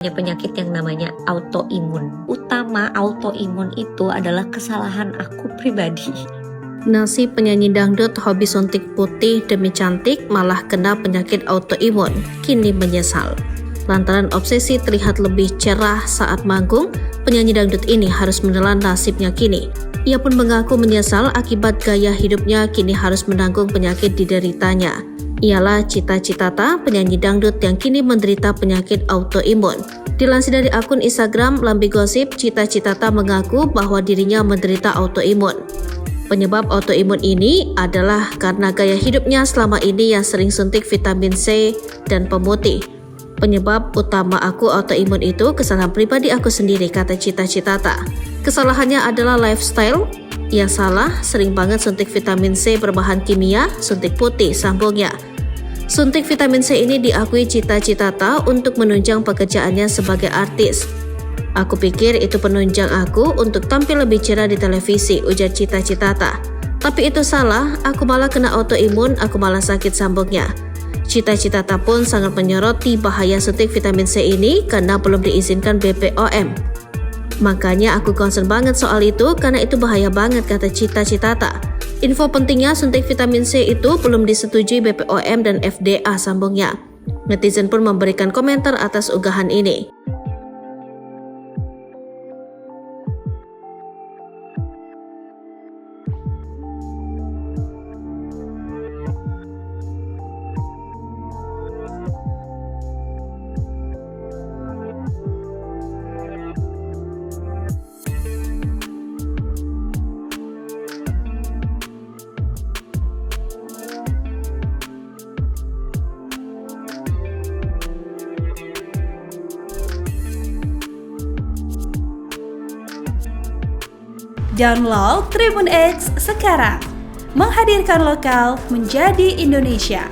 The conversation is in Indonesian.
Ada penyakit yang namanya autoimun. Utama autoimun itu adalah kesalahan aku pribadi. Nasib penyanyi dangdut hobi suntik putih demi cantik malah kena penyakit autoimun, kini menyesal. Lantaran obsesi terlihat lebih cerah saat manggung, penyanyi dangdut ini harus menelan nasibnya kini. Ia pun mengaku menyesal akibat gaya hidupnya kini harus menanggung penyakit dideritanya. Ialah Cita Citata, penyanyi dangdut yang kini menderita penyakit autoimun. Dilansir dari akun Instagram Lambi Gosip, Cita Citata mengaku bahwa dirinya menderita autoimun. Penyebab autoimun ini adalah karena gaya hidupnya selama ini yang sering suntik vitamin C dan pemutih. Penyebab utama aku autoimun itu kesalahan pribadi aku sendiri, kata Cita Citata. Kesalahannya adalah lifestyle yang salah, sering banget suntik vitamin C berbahan kimia, suntik putih, sambungnya. Suntik vitamin C ini diakui Cita Citata untuk menunjang pekerjaannya sebagai artis. Aku pikir itu penunjang aku untuk tampil lebih cerah di televisi, ujar Cita Citata. Tapi itu salah, aku malah kena autoimun, aku malah sakit sambungnya. Cita Citata pun sangat menyoroti bahaya suntik vitamin C ini karena belum diizinkan BPOM. Makanya aku concern banget soal itu karena itu bahaya banget, kata Cita Citata. Info pentingnya suntik vitamin C itu belum disetujui BPOM dan FDA, sambungnya. Netizen pun memberikan komentar atas unggahan ini. Download Tribun X sekarang, menghadirkan lokal menjadi Indonesia.